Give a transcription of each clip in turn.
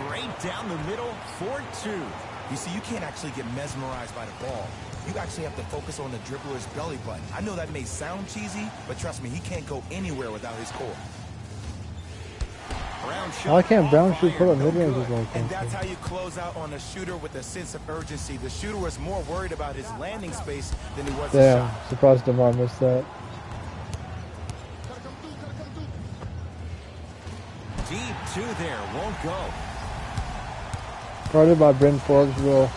Straight down the middle for 2. You see, you can't actually get mesmerized by the ball. You actually have to focus on the dribbler's belly button. I know that may sound cheesy, but trust me, he can't go anywhere without his core. Why can't Brown shoot put up mid-ranges like that? And that's how you close out on a shooter with a sense of urgency. The shooter was more worried about his landing space than he was his shot. Damn, surprised DeMar missed that. Deep 2 there, won't go. Guarded by Bryn Forbes, will.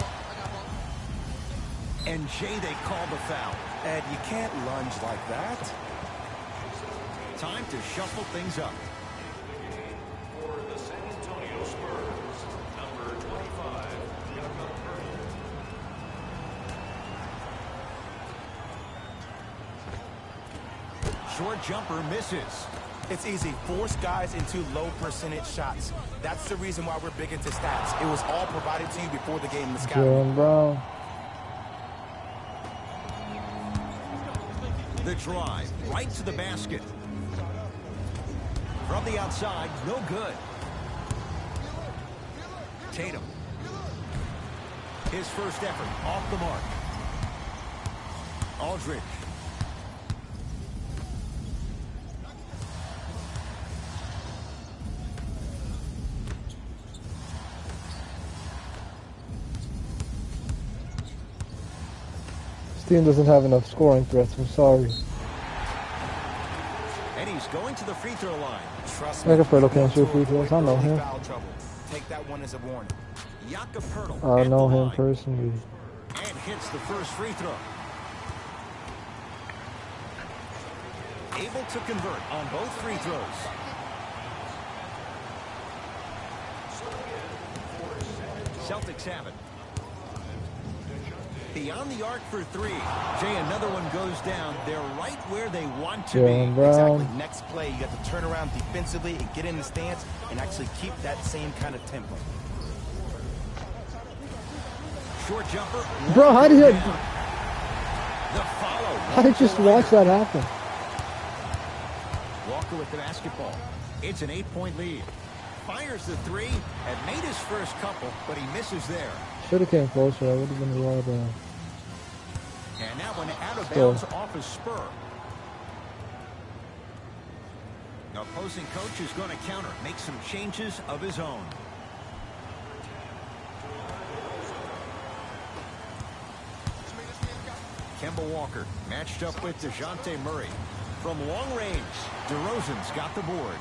And Jay, they call the foul. Ed, you can't lunge like that. Time to shuffle things up. For the San Antonio Spurs, number 25, Short jumper misses. It's easy. Force guys into low percentage shots. That's the reason why we're big into stats. It was all provided to you before the game in the sky. Jaylen Brown. The drive, right to the basket. From the outside, no good. Tatum. His first effort, off the mark. Aldridge. This team doesn't have enough scoring threats, I'm sorry. And he's going to the free throw line. Trust me. Megafredo can't shoot free throws, I know him. Take that one as a warning. I know him personally. And hits the first free throw. Able to convert on both free throws. Celtics have it. Beyond the arc for 3. Jay, another one goes down. They're right where they want to be. Exactly. Next play, you got to turn around defensively and get in the stance and actually keep that same kind of tempo. Short jumper. Bro, how did it? The follow. How did you just watch that happen? Walker with the basketball. It's an 8-point lead. Fires the 3 and made his first couple, but he misses there. Should have came closer. I would have been a lot better. And that one out of bounds off his spur. The opposing coach is going to counter, make some changes of his own. Kemba Walker matched up with DeJounte Murray. From long range, DeRozan's got the board.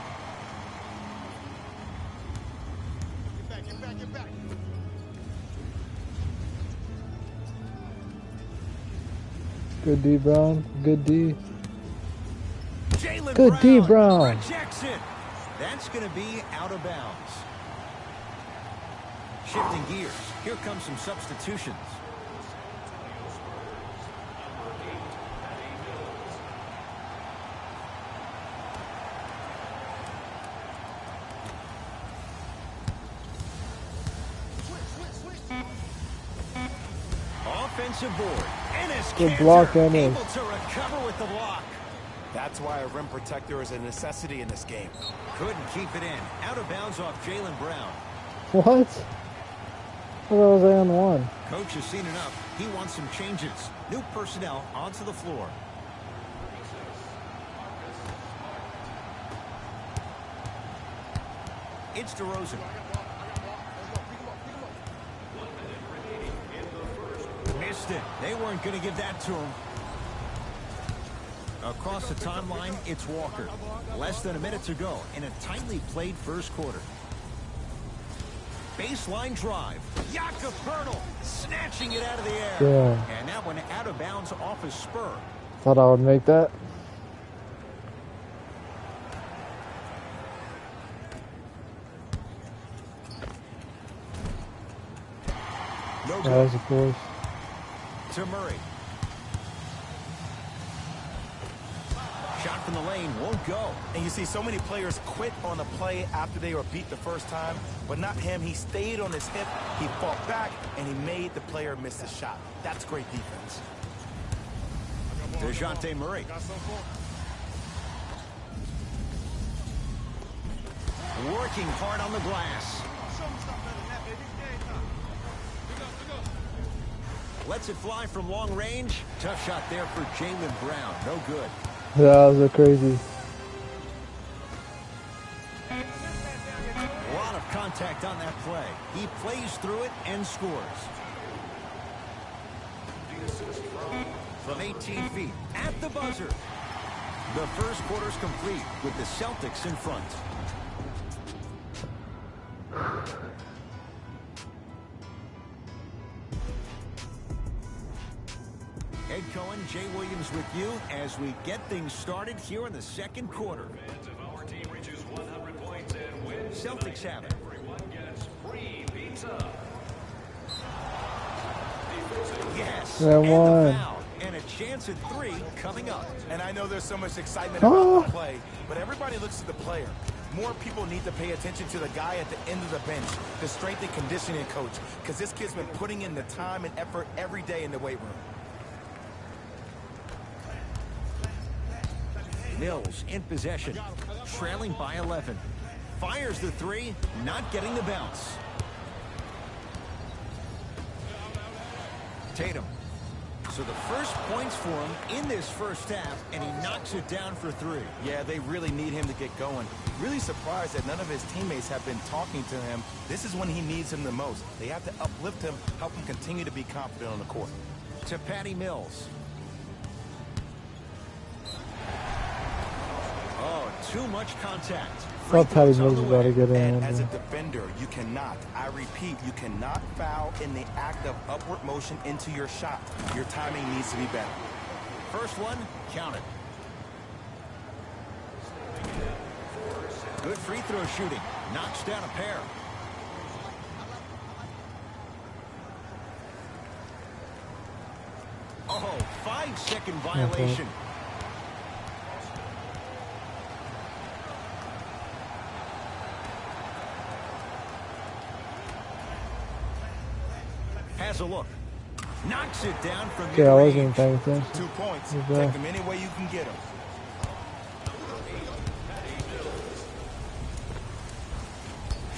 Get back. Good D, Brown. Good D. Jaylen Good D, Brown. Rejects it. That's going to be out of bounds. Shifting gears. Here comes some substitutions. Offensive board. Ennis Good block, Ennis. able to recover with the block. That's why a rim protector is a necessity in this game. Couldn't keep it in. Out of bounds off Jaylen Brown. What? I thought I was on one. Coach has seen enough. He wants some changes. New personnel onto the floor. It's DeRozan. Missed it. They weren't going to give that to him. Across the timeline, it's Walker. Less than a minute to go in a tightly played first quarter. Baseline drive. Jakob Poeltl snatching it out of the air. Yeah. And that one out of bounds off his spur. Thought I would make that. No good. Yes, of course. To Murray. Shot from the lane won't go. And you see so many players quit on a play after they were beat the first time, but not him. He stayed on his hip, he fought back, and he made the player miss the shot. That's great defense. DeJounte Murray. Working hard on the glass. Lets it fly from long range. Tough shot there for Jaylen Brown. No good. That was a crazy. A lot of contact on that play. He plays through it and scores. From 18 feet at the buzzer. The first quarter's complete with the Celtics in front. Ed Cohen, Jay Williams with you as we get things started here in the second quarter. Fans, if our team reaches 100 points and wins Celtics tonight, have it. everyone gets free pizza. Yes, That and one. the foul. And a chance at 3 coming up. And I know there's so much excitement about the play, but everybody looks at the player. More people need to pay attention to the guy at the end of the bench, the strength and conditioning coach, because this kid's been putting in the time and effort every day in the weight room. Mills in possession, trailing by 11. Fires the 3, not getting the bounce. Tatum. So the first points for him in this first half, and he knocks it down for 3. Yeah, they really need him to get going. Really surprised that none of his teammates have been talking to him. This is when he needs him the most. They have to uplift him, help him continue to be confident on the court. To Patty Mills. Oh, too much contact. Thought Patty Mills was about to get in. And as a defender, you cannot, I repeat, you cannot foul in the act of upward motion into your shot. Your timing needs to be better. First one, count it. Good free throw shooting. Knocks down a pair. Oh, 5-second violation. Has a look. Knocks it down from Okay, I wasn't mid-range. paying attention. 2 points. Okay. Take them any way you can get them.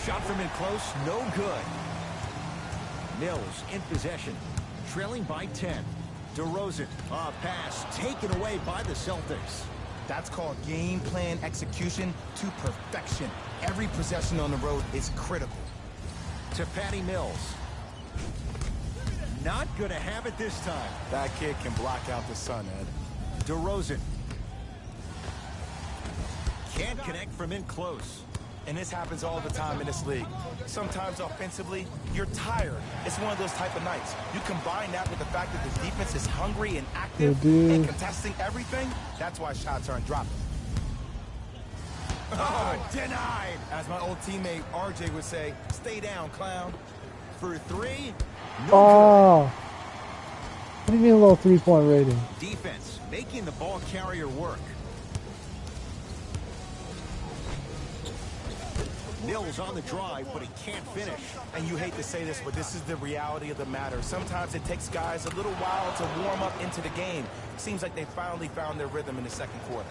Shot from in close, no good. Mills in possession, trailing by 10. DeRozan, a pass taken away by the Celtics. That's called game plan execution to perfection. Every possession on the road is critical. To Patty Mills. Not going to have it this time. That kid can block out the sun, Ed. DeRozan. Can't connect from in close. And this happens all the time in this league. Sometimes offensively, you're tired. It's one of those type of nights. You combine that with the fact that the defense is hungry and active and contesting everything. That's why shots aren't dropping. Oh, denied. As my old teammate RJ would say, stay down, clown. For 3, no Oh. What do you mean a low 3-point rating? good. Defense making the ball carrier work. Mills on the drive, but he can't finish. And you hate to say this, but this is the reality of the matter. Sometimes it takes guys a little while to warm up into the game. Seems like they finally found their rhythm in the second quarter.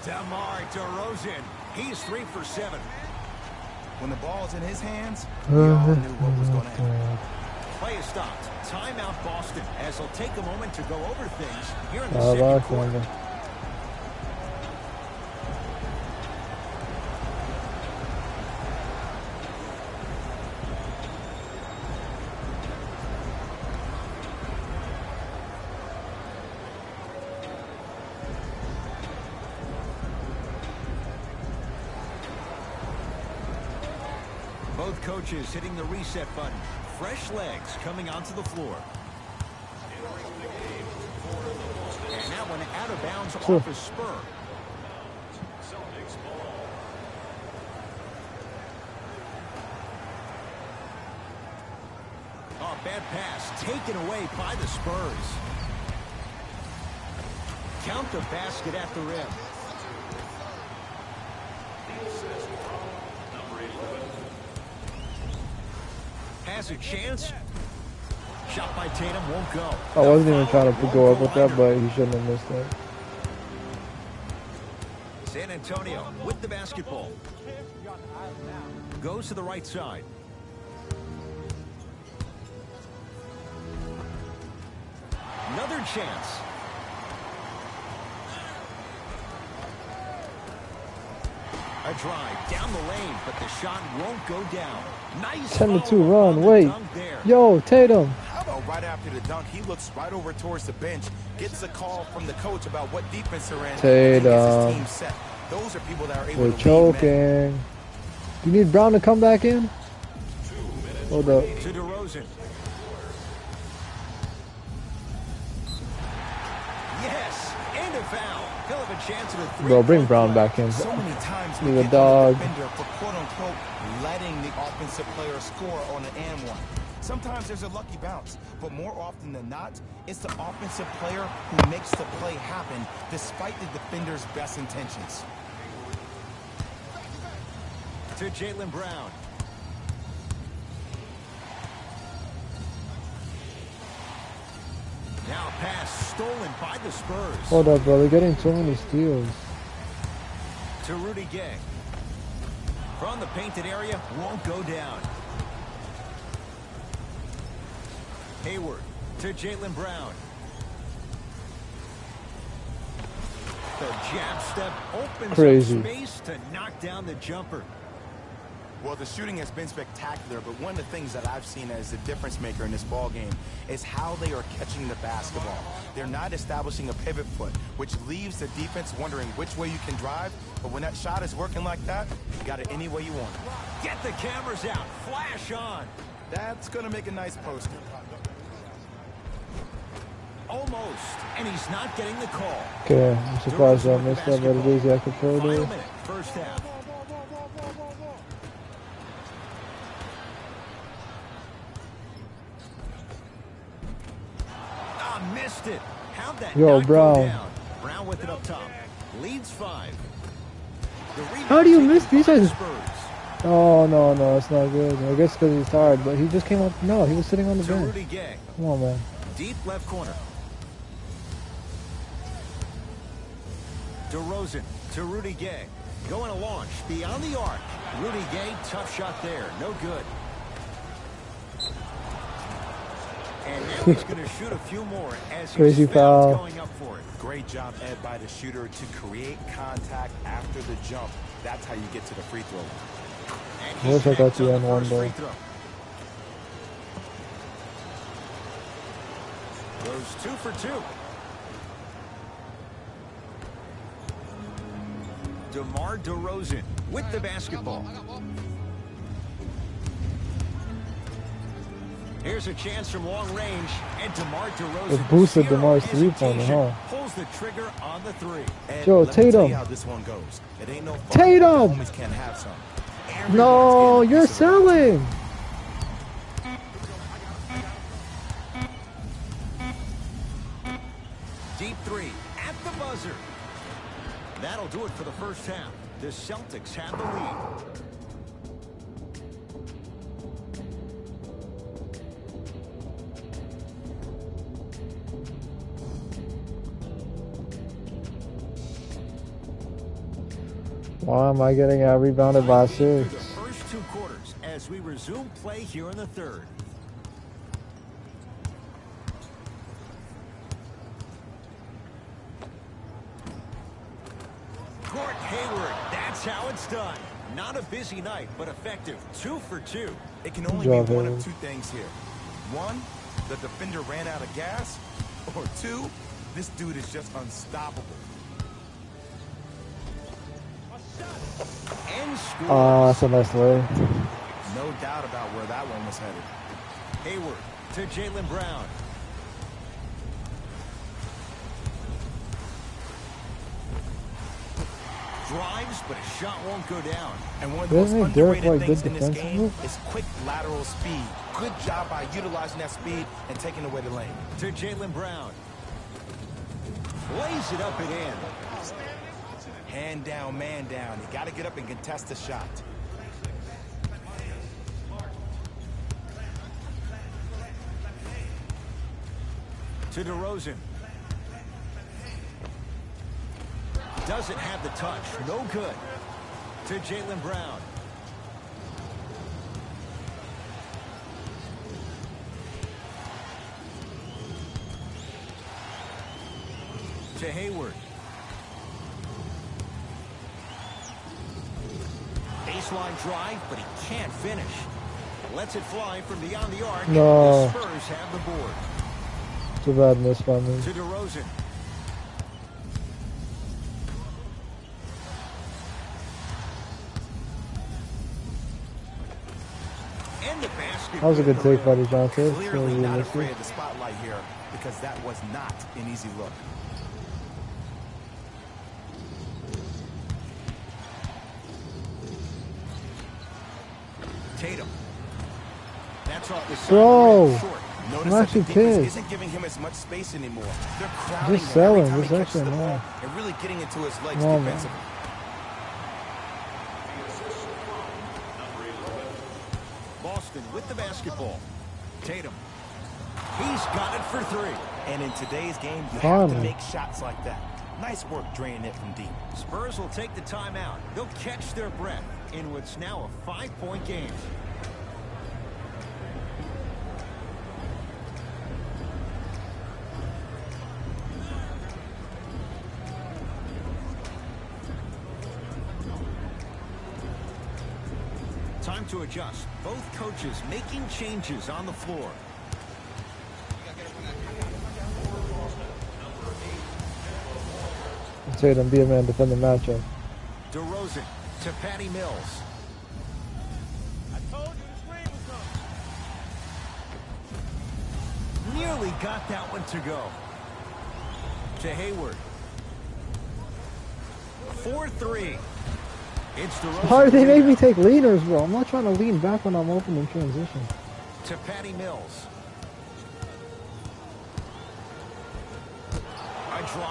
DeMar DeRozan. He's 3 for 7. When the ball's in his hands, we all knew what was going to happen. Play is stopped. Timeout Boston, as they'll take a moment to go over things here in the Oh, second that's quarter. one. Both coaches hitting the reset button. Fresh legs coming onto the floor. And that one out of bounds off a spur. Celtics ball. Oh, bad pass taken away by the Spurs. Count the basket at the rim. The assist from number 11. Has a chance. Shot by Tatum won't go. I wasn't even trying to go up with that, but he shouldn't have missed that. San Antonio with the basketball. Goes to the right side. Another chance. A drive down the lane, but the shot won't go down. Nice 10-2 follow-up run. on the Wait. dunk there. Yo, Tatum. How about right after the dunk, he looks right over towards the bench, gets a call from the coach about what defense they're in, and then gets his team set. Those are people that are able They're to lead choking. men. Do you need Brown to come back in? Hold up. To DeRozan. Yes, and a foul. He'll have a chance at a three. Bro, bring Brown back in. So many times He's we a get dog. on the defender for quote-unquote letting the offensive player score on an and one. Sometimes there's a lucky bounce, but more often than not, it's the offensive player who makes the play happen despite the defender's best intentions. To Jaylen Brown. Now pass stolen by the Spurs. Hold up, bro. They're getting so many steals. To Rudy Gay. From the painted area, won't go down. Hayward to Jaylen Brown. The jab step opens Crazy. up space to knock down the jumper. Well, the shooting has been spectacular, but one of the things that I've seen as the difference maker in this ball game is how they are catching the basketball. They're not establishing a pivot foot, which leaves the defense wondering which way you can drive, but when that shot is working like that, you got it any way you want it. Get the cameras out. Flash on. That's going to make a nice poster. Almost. And he's not getting the call. Okay, I'm surprised I missed that, but it is I could throw Final it. minute, first half. Missed it. How'd that Yo, not Brown. go down? Brown with it up top. Leads 5. The rebound How do you taken miss these by the guys? Spurs. Oh, no, it's not good. I guess because he's tired, but he just came up. No, he was sitting on the To bench. Rudy Gay. Come on, man. Deep left corner. DeRozan to Rudy Gay. Going to launch beyond the arc. Rudy Gay, tough shot there. No good. And now he's going to shoot a few more as he's Crazy fouled foul. going up for it. Great job, Ed, by the shooter to create contact after the jump. That's how you get to the free throw line. And I he wish I got connects the on the N1 first though. free throw. Goes 2 for 2. DeMar DeRozan with the basketball. Here's a chance from long range, and DeMar DeRozan. It boosted zero DeMar's three-pointer, hesitation, huh? Pulls the trigger on the 3. Ed, Yo, let me tell Tatum. you how this one goes. It ain't no fun. Tatum! The homies can't have some. No, Everyone's getting a you're piece of it. selling. Deep 3 at the buzzer. That'll do it for the first half. The Celtics have the lead. Why am I getting out rebounded by Through 6? the first 2 quarters as we resume play here in the third. Court Hayward, that's how it's done. Not a busy night, but effective. 2 for 2. It can only Good job, be one Hayward. of 2 things here. 1, the defender ran out of gas. Or 2, this dude is just unstoppable. And score. That's a nice play. No doubt about where that one was headed. Hayward to Jaylen Brown. Drives, but a shot won't go down. And one of the most Doesn't Derek underrated White things good in this game defensively? is quick lateral speed. Good job by utilizing that speed and taking away the lane. To Jaylen Brown. Lays it up and in. Hand down, man down. You got to get up and contest the shot. To DeRozan. Doesn't have the touch. No good. To Jaylen Brown. To Hayward. Baseline drive, but he can't finish. Lets it fly from beyond the arc. No. And the Spurs have the board. Too bad miss by me. To DeRozan. And the basket. That was a good take by DeJounte. Clearly not afraid of the spotlight here because that was not an easy look. Tatum. That's off the side. Bro, Short. Notice I'm that actually the defense pissed. isn't giving him as much space anymore. They're crowding Just him selling. every time Just he catches actually the ball annoying. and really getting into his legs No, man. defensively. Boston with the basketball. Tatum. He's got it for three. And in today's game, you have to Fun. make shots like that. Nice work draining it from deep. Spurs will take the timeout. They'll catch their breath in what's now a 5-point game. Time to adjust. Both coaches making changes on the floor. Tatum, be a man, defend the matchup. DeRozan to Patty Mills. Nearly got that one to go. To Hayward. 4-3. It's DeRozan. Why do they make me take leaners, bro? I'm not trying to lean back when I'm open in transition. To Patty Mills.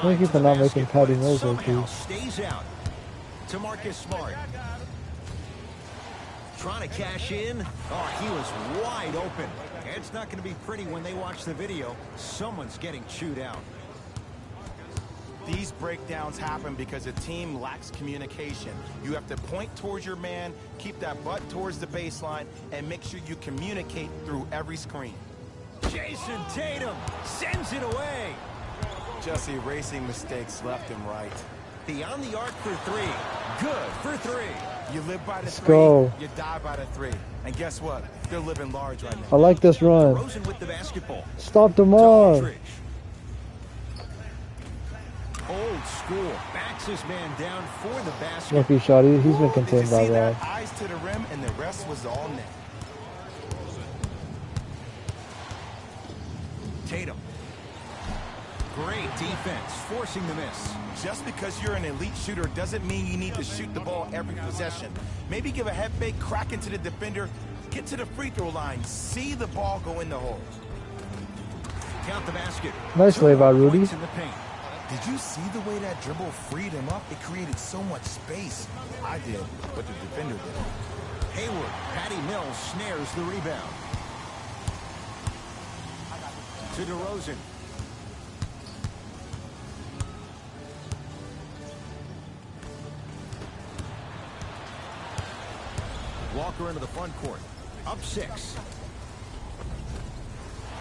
Thank you for not making Patty Mills somehow OP. stays out. To Marcus Smart. Trying to cash in. Oh, he was wide open. It's not going to be pretty when they watch the video. Someone's getting chewed out. These breakdowns happen because a team lacks communication. You have to point towards your man, keep that butt towards the baseline, and make sure you communicate through every screen. Jason Tatum sends it away. Just erasing mistakes left and right. Beyond the arc for three. Good for three. You live by the Let's three, go. you die by the three. And guess what? They're living large right I now. like this run. Rosen with the basketball. Stop To DeMar. Aldridge. Old school. Backs his man down for the basket. Lucky shot. He's been Did you contained by see that? that. Eyes to the rim, and the rest was all net. Tatum. Great defense, forcing the miss. Just because you're an elite shooter doesn't mean you need to shoot the ball every possession. Maybe give a head fake, crack into the defender, get to the free throw line, see the ball go in the hole. Count the basket. Nice play by Rudy. Points in the paint. Did you see the way that dribble freed him up? It created so much space. I did, but the defender did. Hayward. Patty Mills snares the rebound. To DeRozan. Walker into the front court. Up 6.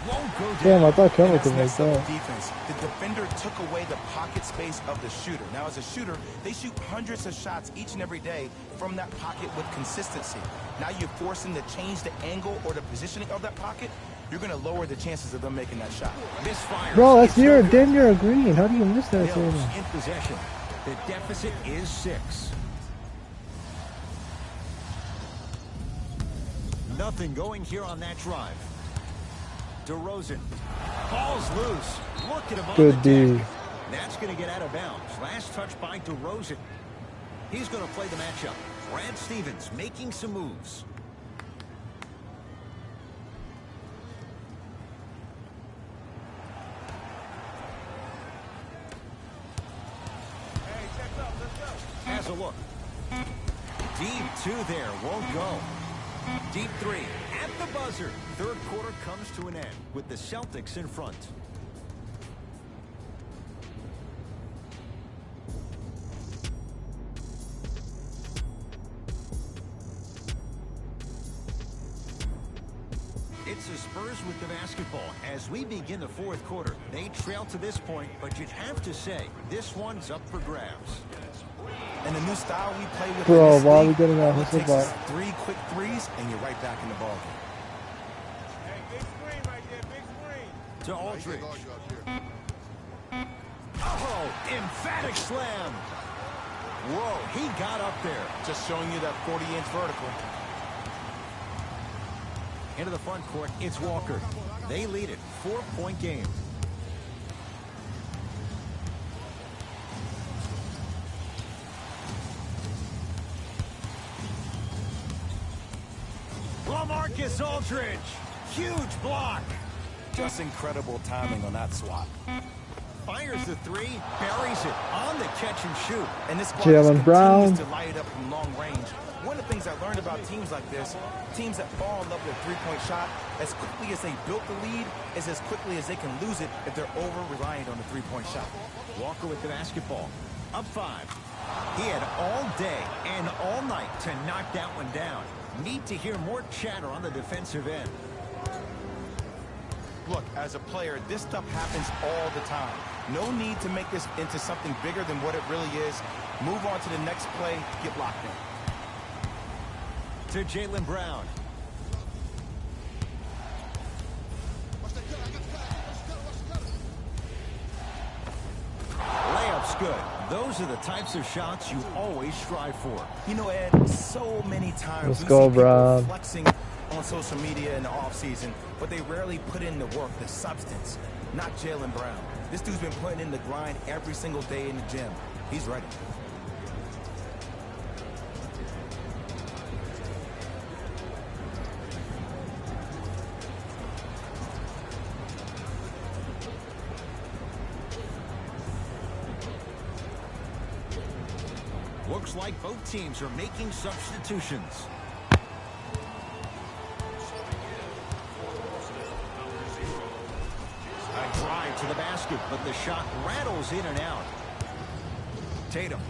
Won't go down. Damn, I thought Kevin That's could make messed up that. defense. The defender took away the pocket space of the shooter. Now, as a shooter, they shoot hundreds of shots each and every day from that pocket with consistency. Now you force them to change the angle or the positioning of that pocket. You're going to lower the chances of them making that shot. Misfires. Bro, that's It's near no damn near a green. How do you miss that? good. Mills Tatum? in possession. The deficit is 6. Nothing going here on that drive. DeRozan. Ball's loose. Look at him on Good the D. deck. That's going to get out of bounds. Last touch by DeRozan. He's going to play the matchup. Brad Stevens making some moves. Has a look. Deep 2 there. Won't go. Deep 3 at the buzzer. Third quarter comes to an end with the Celtics in front. It's It's the Spurs with the basketball as we begin the fourth quarter. They trail to this point, but you'd have to say this one's up for grabs. And the new style we play with Bro, in this why are we league, getting that all it hustle takes is back? 3 quick threes, and you're right back in the ball game. To Aldridge. Oh, emphatic slam. Whoa, he got up there. Just showing you that 40-inch vertical. Into the front court, it's Walker. They lead it, 4-point game. LaMarcus Aldridge, huge block. Just incredible timing on that swat. Fires the three, buries it on the catch and shoot. And this squad Jaylen just Brown. continues to light it up from long range. One of the things I learned about teams like this, teams that fall in love with their three-point shot, as quickly as they built the lead, is as quickly as they can lose it if they're over-reliant on the three-point shot. Walker with the basketball, up 5. He had all day and all night to knock that one down. Need to hear more chatter on the defensive end. Look, as a player, this stuff happens all the time. No need to make this into something bigger than what it really is. Move on to the next play, get locked in. To Jaylen Brown. Layup's good. Those are the types of shots you always strive for. You know, Ed, so many times Let's we go, see people Brown. flexing on social media in the offseason, but they rarely put in the work, the substance. Not Jaylen Brown. This dude's been putting in the grind every single day in the gym. He's ready. Looks like both teams are making substitutions. A drive to the basket, but the shot rattles in and out. Tatum.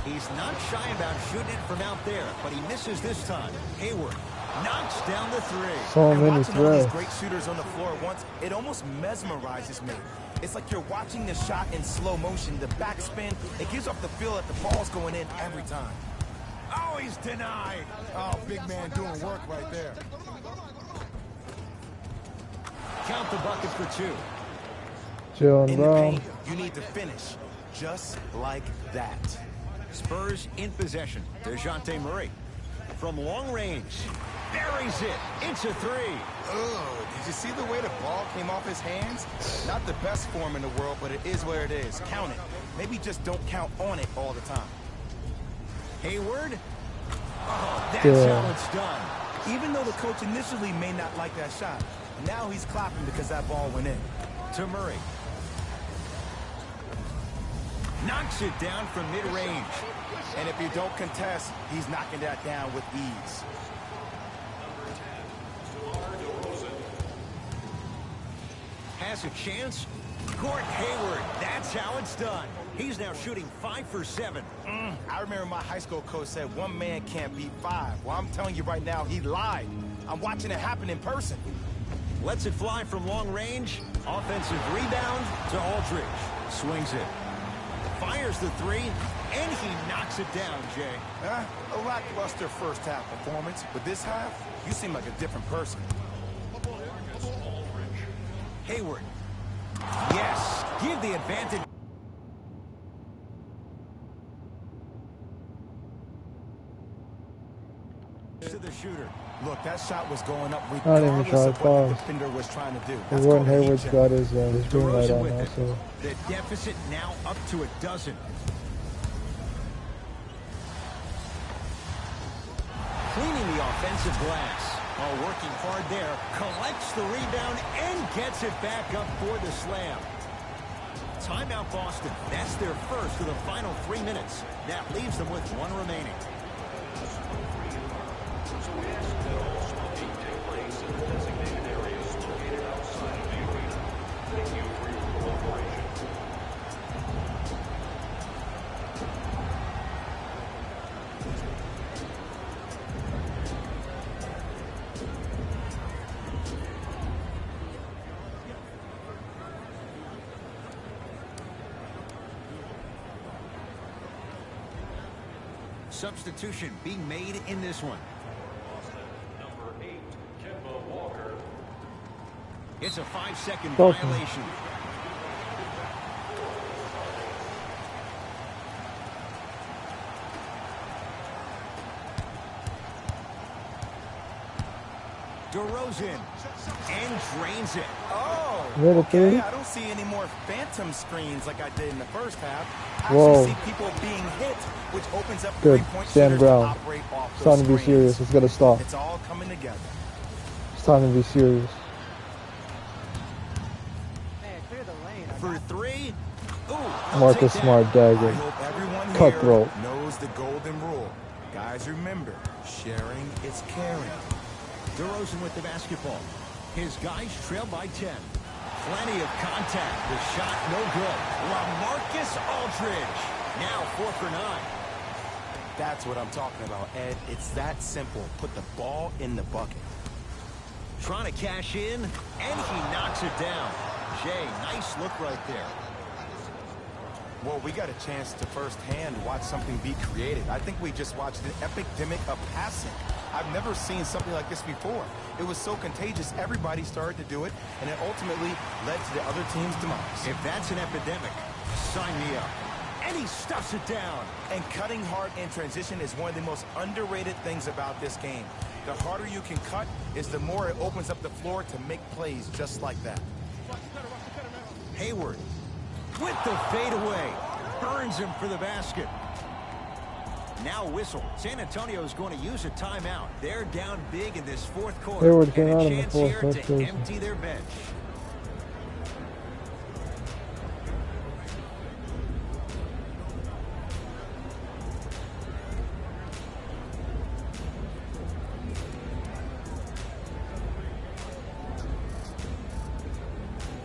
He's not shy about shooting it from out there, but he misses this time. Hayward knocks down the 3. So And many watching all these threats. great shooters on the floor at once, it almost mesmerizes me. It's like you're watching the shot in slow motion, the backspin. It gives off the feel that the ball's going in every time. Oh, he's denied. Oh, big man doing work right there. Count the bucket for 2. Jaylen In the Brown. paint, you need to finish just like that. Spurs in possession. DeJounte Murray. From long range. Buries it. It's a 3. Ugh, did you see the way the ball came off his hands? Not the best form in the world, but it is where it is. Count it. Maybe just don't count on it all the time. Hayward. Oh, that's Yeah. how it's done. Even though the coach initially may not like that shot, now he's clapping because that ball went in. To Murray. Knocks it down from mid-range. And if you don't contest, he's knocking that down with ease. Has a chance. Gordon Hayward. That's how it's done. He's now shooting 5 for 7. I remember my high school coach said one man can't beat 5. Well, I'm telling you right now, he lied. I'm watching it happen in person. Lets it fly from long range. Offensive rebound to Aldridge. Swings it. Fires the 3, and he knocks it down, Jay. A lackluster first half performance, but this half, you seem like a different person. Hayward. Yes. Give the advantage. To the shooter. Look, that shot was going up I didn't even regardless try of to what the pause. defender was trying to do. And That's Gordon called a heat Hayward's check. got his green light DeRozan on with it. also. The deficit now up to a dozen. Cleaning the offensive glass. While working hard there, collects the rebound and gets it back up for the slam. Timeout Boston. That's their first of the final 3 minutes. That leaves them with 1 remaining. Substitution being made in this one. Number 8, Kemba Walker. It's a 5-second Okay. violation. DeRozan and drains it. Oh, Little okay. three. I don't see any more phantom screens like I did in the first half. I Whoa. actually see people being hit, which opens up Good. three-point Stand shooters ground. to operate off It's those time to be screens. serious. It's gonna stop. It's all coming together. It's time to be serious. For three. Ooh, he'll Marcus take that. Smart I dagger. hope everyone Cutthroat. here knows the golden rule. Guys, remember, sharing is caring. DeRozan with the basketball. His guys trail by 10. Plenty of contact. The shot no good. LaMarcus Aldridge. Now 4 for 9. That's what I'm talking about, Ed. It's that simple. Put the ball in the bucket. Trying to cash in, and he knocks it down. Jay, nice look right there. Well, we got a chance to firsthand watch something be created. I think we just watched an epidemic of passing. I've never seen something like this before. It was so contagious, everybody started to do it, and it ultimately led to the other team's demise. If that's an epidemic, sign me up. And he stuffs it down. And cutting hard in transition is one of the most underrated things about this game. The harder you can cut is the more it opens up the floor to make plays just like that. Hayward with the fadeaway. Burns him for the basket. Now whistle. San Antonio is going to use a timeout. They're down big in this fourth quarter. Hayward came and out a in the chance fourth. here That's to crazy. empty their bench.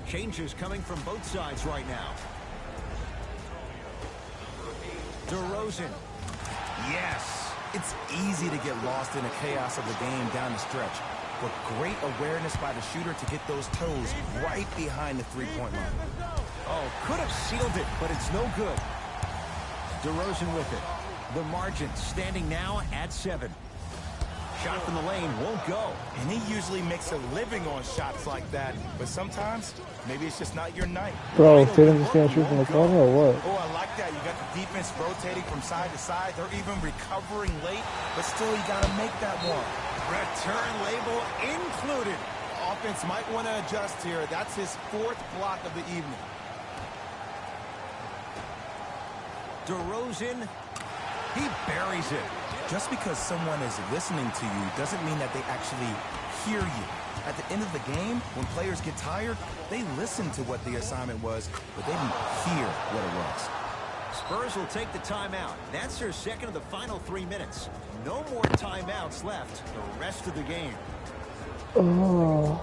Changes coming from both sides right now. DeRozan. Yes. It's easy to get lost in the chaos of the game down the stretch, but great awareness by the shooter to get those toes right behind the three-point line. Oh, could have sealed it, but it's no good. DeRozan with it. The margin standing now at 7. Shot from the lane won't go. And he usually makes a living on shots like that, but sometimes maybe it's just not your night. Bro, Tatum just can't shoot from the corner or what? Oh, I like that. You got the defense rotating from side to side. They're even recovering late, but still you got to make that one. Return label included. Offense might want to adjust here. That's his 4th block of the evening. DeRozan, he buries it. Just because someone is listening to you doesn't mean that they actually hear you. At the end of the game, when players get tired, they listen to what the assignment was, but they didn't hear what it was. Spurs will take the timeout. That's their second of the final 3 minutes. No more timeouts left the rest of the game. Oh.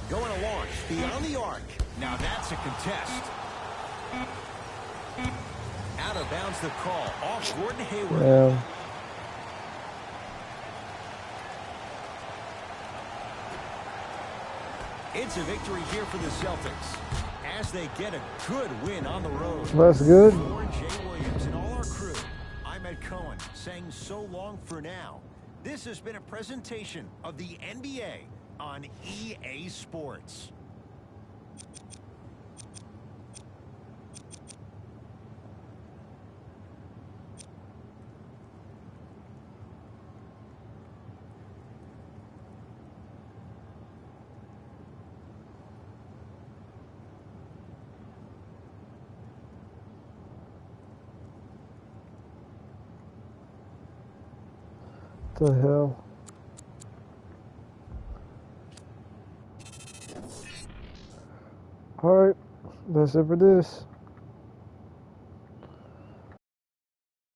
Going to launch beyond the arc. Now that's a contest. Out of bounds the call. Off Gordon Hayward. Yeah. It's a victory here for the Celtics as they get a good win on the road. That's good. For Jay Williams and all our crew, I'm Ed Cohen saying so long for now. This has been a presentation of the NBA on EA Sports. The hell? Alright, that's it for this.